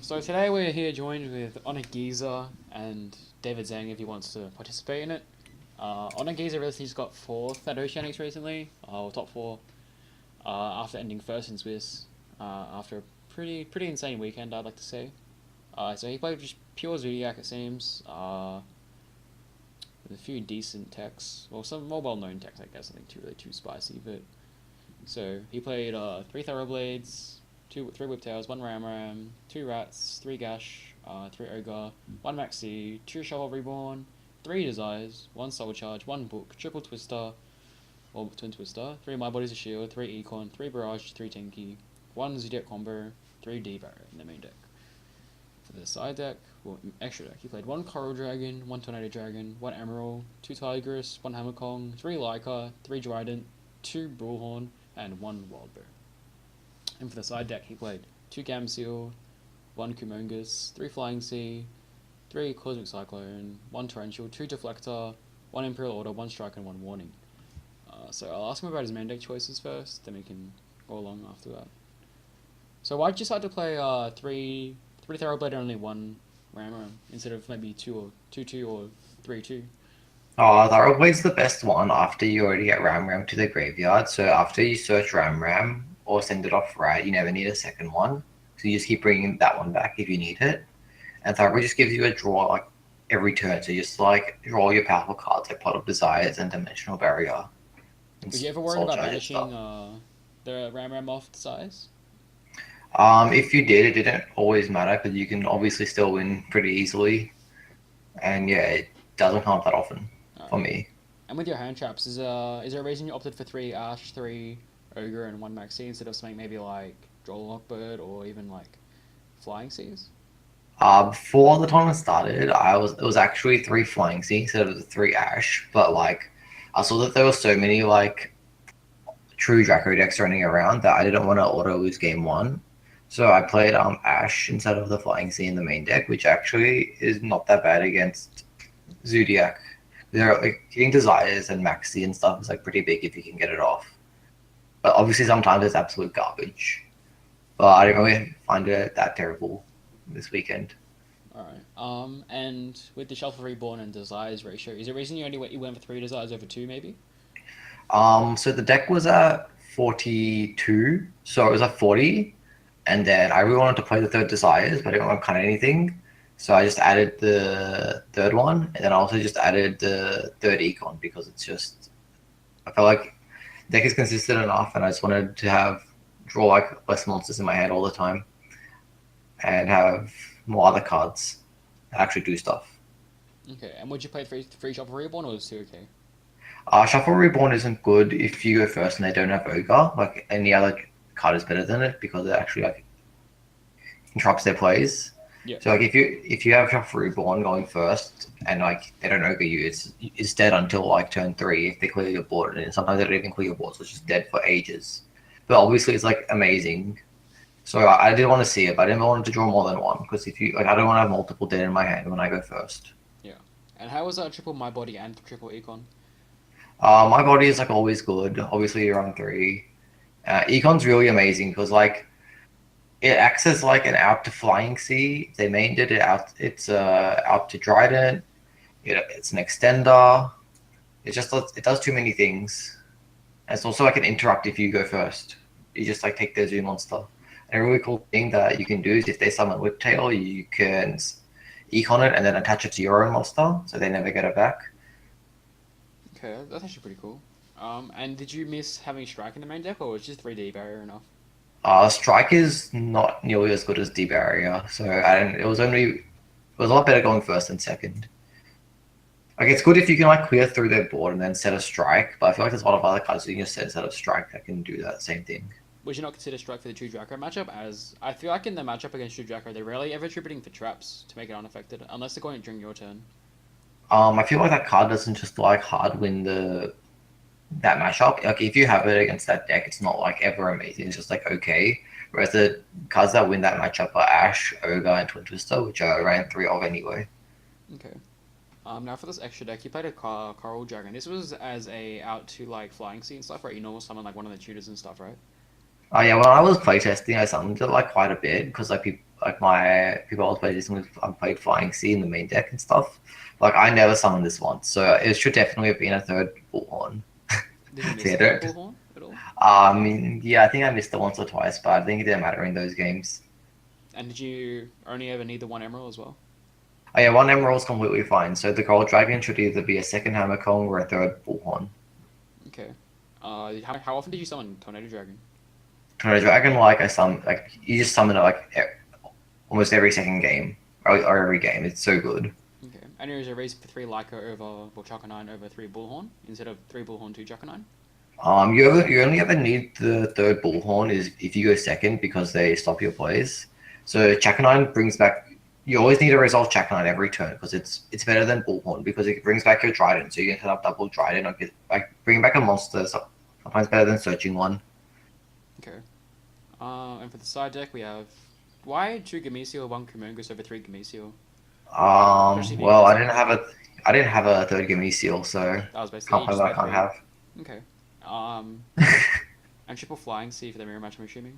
So today we're here joined with Onur Gezer and David Zhang if he wants to participate in it. Onur Gezer recently just got fourth at Oceanics recently, or top four, after ending first in Swiss, after a pretty insane weekend I'd like to say. So he played just pure Zoodiac it seems, with a few decent techs, well some more well known techs I guess, nothing too spicy, but so he played three Thoroughblades, three Whiptails, one Ram, two Rats, three Gash, three Ogre, one Maxi, two Shovel Reborn, three Desires, one Soul Charge, one Book, triple Twister, or Twin Twister, three My Body's a Shield, three Econ, three Barrage, three Tinky, one Zoodiac combo, three D-Barrier in the main deck. For the side deck, well, extra deck, he played one Coral Dragon, one Tornado Dragon, one Emerald, two Tigress, one Hammer Kong, three Lyca, three Dryden, two Bullhorn, and one Wild Bear. And for the side deck, he played two Gamseel, one Kumongus, three Flying Sea, three Cosmic Cyclone, one Torrential, two Deflector, one Imperial Order, one Strike, and one Warning. So I'll ask him about his main deck choices first, then we can go along after that. So why'd you decide to play three Thoroughblade and only one Ram instead of maybe two or 3-2? Oh, Thoroughblade's the best one after you already get Ram to the graveyard. So after you search Ram or send it off right, you never need a second one. So you just keep bringing that one back if you need it. And Thoroughblade just gives you a draw like every turn. So you just like draw your powerful cards like Pot of Desires and Dimensional Barrier and Were you ever worried Soul about Charge and banishing stuff. the Ram off the size? If you did, it didn't always matter because you can obviously still win pretty easily. And yeah, it doesn't come up that often for Alright. me. And with your hand traps, is there a reason you opted for three Ash, three Ogre, and one Maxi instead of something maybe like Droll Bird or even like Flying Seas? Before the tournament started, it was actually three Flying Sea instead of the three Ash, but like I saw that there were so many like true Draco decks running around that I didn't want to auto lose game one. So I played Ash instead of the Flying Sea in the main deck, which actually is not that bad against Zoodiac. They're like getting desires and Maxi and stuff is like pretty big if you can get it off. But obviously sometimes it's absolute garbage. But I didn't really find it that terrible this weekend. Alright. And with the Shuffle Reborn and Desires ratio, is there a reason you went for three Desires over two maybe? So the deck was at 42, so it was at 40, and then I really wanted to play the third Desires, but I didn't want to cut anything, so I just added the third one, and then I also just added the third Econ because it's just I felt like the deck is consistent enough, and I just wanted to have draw like less monsters in my hand all the time and have more other cards that actually do stuff. Okay. And would you play three Shuffle Reborn or was two okay? Shuffle Reborn isn't good if you go first and they don't have Ogre. Like any other card is better than it because it actually like interrupts their plays. Yeah. So like if you have Shuffle Reborn going first and like they don't Ogre you, it's dead until like turn three if they clear your board, and sometimes they don't even clear your board, so it's just dead for ages. But obviously it's like amazing. So I did want to see it, but I didn't want to draw more than one because if you like, I don't want to have multiple dead in my hand when I go first. Yeah. And how was that triple My Body and triple Econ? My body is like always good. Obviously, you're on three. Econ's really amazing because like it acts as like an out to Flying Sea. They mained it out. It's out to Dryden. It's an extender. It does too many things. And it's also like an interrupt if you go first. You just like take their zoo monster. And a really cool thing that you can do is if they summon Whiptail, you can econ it and then attach it to your own monster, so they never get it back. Okay, that's actually pretty cool. And did you miss having Strike in the main deck or was just 3D barrier enough? Strike is not nearly as good as D barrier, so it was a lot better going first than second. Like it's good if you can like clear through their board and then set a strike, but I feel like there's a lot of other cards you can just set instead of strike that can do that same thing. Would you not consider Strike for the True Draco matchup? As I feel like in the matchup against True Draco, they're rarely ever tributing for traps to make it unaffected, unless they're going during your turn. I feel like that card doesn't just like hard win the that matchup. Like if you have it against that deck, it's not like ever amazing. It's just like okay. Whereas the cards that win that matchup are Ash, Ogre, and Twin Twister, which I ran three of anyway. Okay. Now for this extra deck, you played a Coral Dragon. This was as a out to like Flying Sea and stuff, right? You normal summon like one of the tutors and stuff, right? Oh yeah, when I was playtesting, I summoned it like quite a bit because like people like my people I was playing this with, I played Flying Sea in the main deck and stuff. Like I never summoned this once, so it should definitely have been a third Bullhorn. Did you miss the third Theater. bullhorn at all? Yeah, I think I missed it once or twice, but I think it didn't matter in those games. And did you only ever need the one emerald as well? Oh yeah, one Emerald's completely fine. So the Gold Dragon should either be a second Hammer Kong or a third Bullhorn. Okay. How often did you summon Tornado Dragon? Tornado Dragon, like you just summon it like almost every second game or every game. It's so good. Okay. And is there a reason for 3 Leica over Chakanine over 3 Bullhorn instead of 3 Bullhorn, 2 Chakanine? You only ever need the third Bullhorn is if you go second because they stop your plays. So Chakanine brings back. You always need to resolve Chakanine every turn because it's better than Bullhorn because it brings back your Trident, so you can set up double Trident or bring back a monster. Sometimes better than searching one. Okay. And for the side deck we have why 2 Gameciel, 1 Kumungus over 3 Gameciel? Well, I didn't have a third Gimme Seal, so That was basically can't play what I can't have. Okay. And triple Flying Sea for the mirror match, I'm assuming.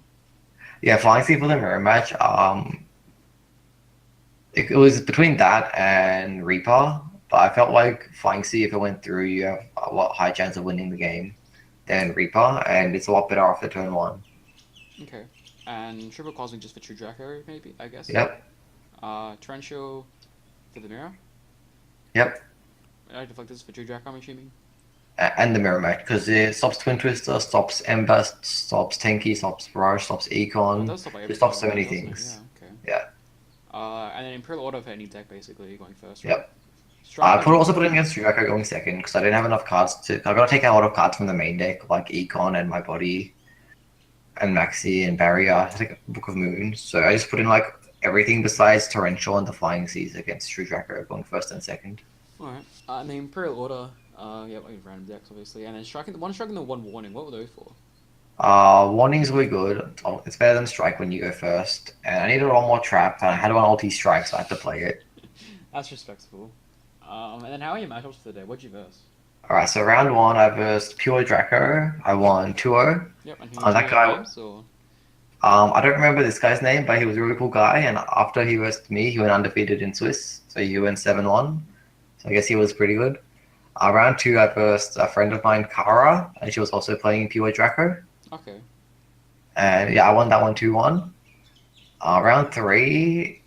Yeah, Flying Sea for the mirror match. It was between that and Reaper, but I felt like Flying Sea, if it went through, you have a lot higher chance of winning the game than Reaper, and it's a lot better after turn 1. Okay. And triple Cosmic just for True Draco, maybe, I guess. Yep. Torrential for the mirror. Yep. Deflectors for True Draco, I'm assuming. And the mirror match, because it stops Twin Twister, stops Ember, stops Tenki, stops Barrage, stops Econ. It stops so many things. Yeah, okay. Yeah. And then Imperial Order for any deck, basically, going first, right? Yep. I also put it against Draco going second, because I didn't have enough cards to... I got to take out a lot of cards from the main deck, like Econ and My Body, and Maxi and Barrier. I take a Book of Moon, so I just put in, like, everything besides Torrential and the Flying Seas against True Draco going first and second. Alright. And the Imperial Order, like random decks, obviously. And then striking the one warning, what were those for? Warnings were good. It's better than Strike when you go first. And I needed one more trap, and I had one ulti Strike, so I had to play it. That's respectable. And then how are your matchups for the day? What'd you verse? Alright, so round 1, I versed Pure Draco. I won 2-0. Yep, and that guy... games, or? I don't remember this guy's name, but he was a really cool guy, and after he versed me, he went undefeated in Swiss, so he went 7-1. So I guess he was pretty good. Round 2, I versed a friend of mine, Kara, and she was also playing Pure Draco. Okay. And yeah, I won that one 2-1. Round 3,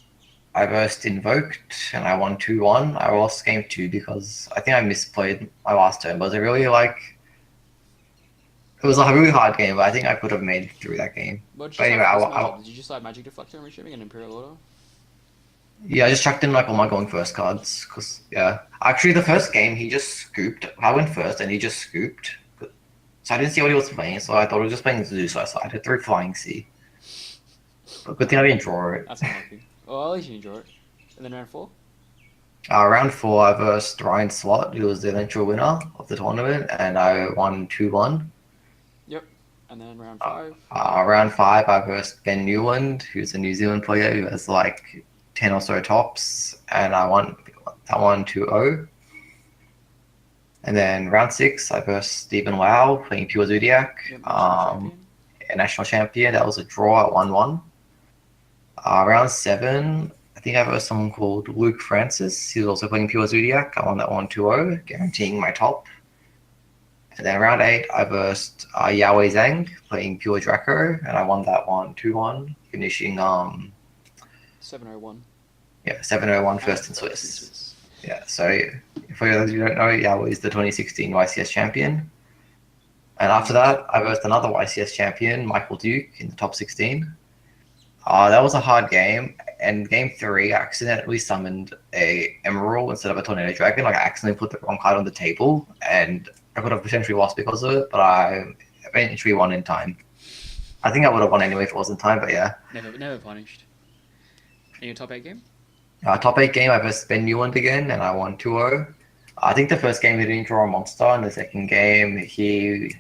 I versed Invoked, and I won 2-1. I lost game 2 because I think I misplayed my last turn, but it was it was a really hard game, but I think I could have made it through that game. But anyway, did you just like Magic Deflector, I'm assuming, and Imperial Order? Yeah, I just chucked in like all my going first cards, because, yeah. Actually, the first game, he just scooped. I went first, and he just scooped. So I didn't see what he was playing, so I thought he was just playing Zeus, so I had 3 Flying Sea. But good thing I didn't draw it. That's unlucky. Well, at least you didn't draw it. And then round 4? Round 4, I versed Ryan Slot, who was the eventual winner of the tournament, and I won 2-1. Yep. And then round 5? Round 5, I versed Ben Newland, who's a New Zealand player who has like 10 or so tops, and I won that one 2-0. And then round 6, I versed Stephen Lau, playing Pure Zoodiac, Yep, a national champion. That was a draw at 1-1. Round 7, I think I versed someone called Luke Francis. He was also playing Pure Zoodiac. I won that one 2-0, guaranteeing my top. And then round 8, I versed Yahweh Zhang, playing Pure Draco, and I won that one 2-1, finishing 701. Yeah, 701 first in Swiss. Yeah, so for those who don't know, Yahweh is the 2016 YCS champion. And after that, I versed another YCS champion, Michael Duke, in the top 16. That was a hard game. And game 3, I accidentally summoned a Emerald instead of a Tornado Dragon. Like, I accidentally put the wrong card on the table, and I could have potentially lost because of it, but I eventually won in time. I think I would have won anyway if it wasn't time, but yeah. Never punished. In your top 8 game? Top 8 game, I versed Ben Newland again, and I won 2-0. I think the first game he didn't draw a monster, and the second game he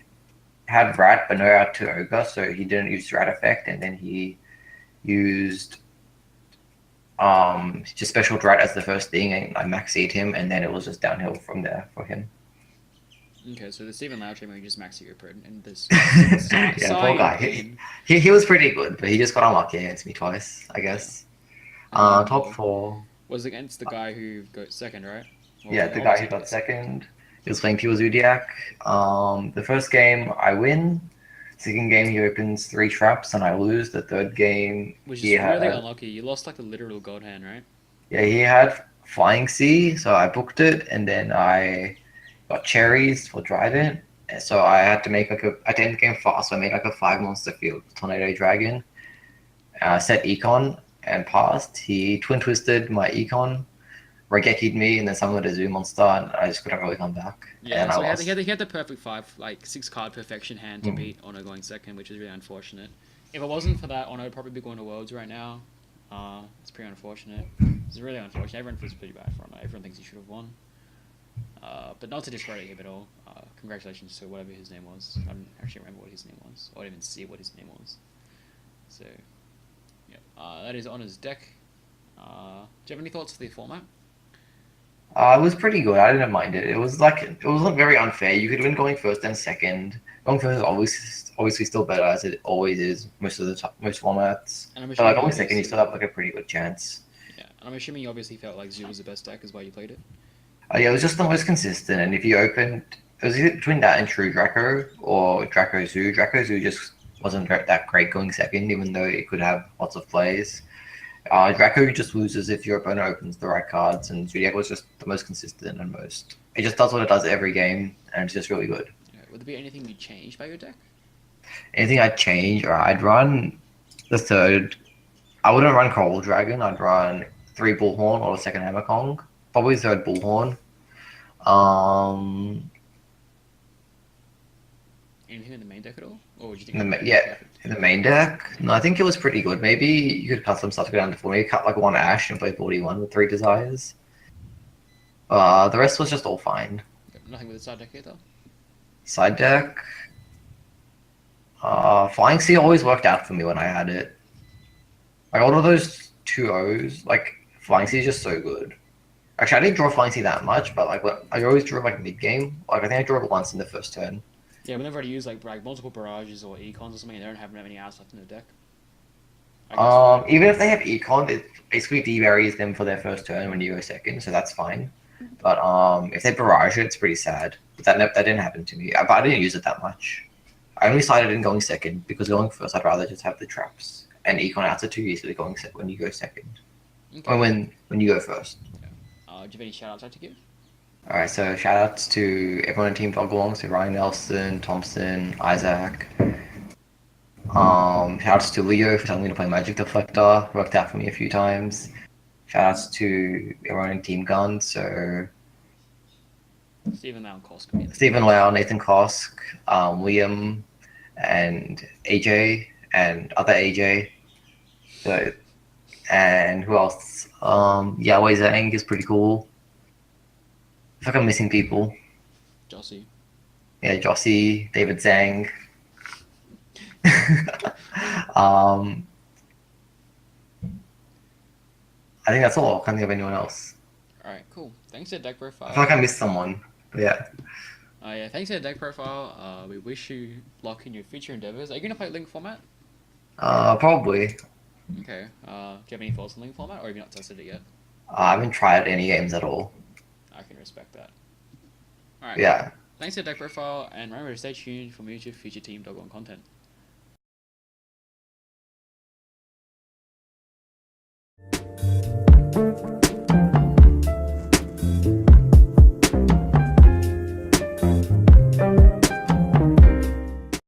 had Rat, but no Rat to Ogre, so he didn't use Rat effect, and then he used just special Rat as the first thing, and I maxied him, and then it was just downhill from there for him. Okay, so the Stephen Lau champion just maxed your opponent in this. Yeah, poor guy. He was pretty good, but he just got unlucky against me twice, I guess. And then Top four. was against the guy who got second, right? Or Yeah, the the guy opposite who to got get second. second. He was playing pure Zoodiac. The first game I win. Second game he opens three traps and I lose. The third game Which he is really had unlucky. You lost like the literal god hand, right? he had Flying Sea, so I booked it and then I got cherries for Trident. And so I had to make like I didn't the game fast, so I made like a five monster field Tornado Dragon. Set Econ and passed. He twin twisted my Econ, Rageki'd me, and then summoned a Zoo monster, and I just couldn't really come back. Yeah, And I so lost. he had the perfect five, like six card perfection hand to Mm. beat Ono going second, which is really unfortunate. If it wasn't for that, Ono would probably be going to Worlds right now. It's pretty unfortunate. It's really unfortunate. Everyone feels pretty bad for him. Everyone thinks he should have won. But not to discredit him at all. Congratulations to whatever his name was. I don't actually remember what his name was. I didn't even see what his name was. So, yeah. That is Ono's deck. Do you have any thoughts for the format? It was pretty good. I didn't mind it. It was like it wasn't very unfair. You could win going first and second. Going first is obviously still better as it always is most of the most formats. And I'm But like assuming going second, you still obviously, have like a pretty good chance. yeah. And I'm assuming you obviously felt like Zoo was the best deck, is why you played it. Yeah, it was just the most consistent. And if you opened, it was either between that and True Draco or Draco Zoo. Draco Zoo just wasn't that great going second, even though it could have lots of plays. Draco just loses if your opponent opens the right cards, and Zoodiac was just the most consistent and most. It just does what it does every game, and it's just really good. Yeah. Would there be anything you changed by your deck? Anything I'd change, or I'd run the third. I wouldn't run Coral Dragon. I'd run three Bullhorn or a second Hammer Kong. Probably third Bullhorn. Um, Anything in the main deck at all? Or would you think in the the, main deck was yeah, perfect? in the main deck. No, I think it was pretty good. Maybe you could cut some stuff to go down to four. Maybe cut like one Ash and play 41 with three Desires. The rest was just all fine. Okay, nothing with the side deck either. Side deck. Flying Sea always worked out for me when I had it. Like all of those two O's, like Flying Sea is just so good. Actually, I didn't draw Flying Sea that much, but like I always drew like mid game. Like I think I drew it once in the first turn. Yeah, whenever I use like multiple barrages or econs or something, and they don't have many ass left in the deck. I guess you can. Even if they have Econ, it basically deburies them for their first turn when you go second, so that's fine. But if they barrage it, it's pretty sad. But that didn't happen to me. But I didn't use it that much. I only sided in going second because going first, I'd rather just have the traps and Econ out are too easily going when you go second. Okay. Or when you go first. Do you have any shout outs I'd like to give? All right, so shout outs to everyone on Team Doglong, so Ryan Nelson, Thompson, Isaac. Shout outs to Leo for telling me to play Magic Deflector. Worked out for me a few times. Shout outs to everyone in Team Gun, so Stephen Lau and Kosk. Stephen Lau, Nathan Kosk, Liam, and AJ, and other AJ. So, and who else? Yahweh Zhang is pretty cool. I feel like I'm missing people. Jossie. Yeah, Jossie, David Zhang. I think that's all. I can't think of anyone else. Alright, cool. Thanks to deck profile. I feel like I missed someone. But yeah. Yeah, thanks to the deck profile. We wish you luck in your future endeavors. Are you gonna play Link format? Probably. Okay. Do you have any thoughts on Link format, or have you not tested it yet? I haven't tried any games at all. I can respect that. Alright. Yeah. Thanks to the deck profile, and remember to stay tuned for future Team Doglong content.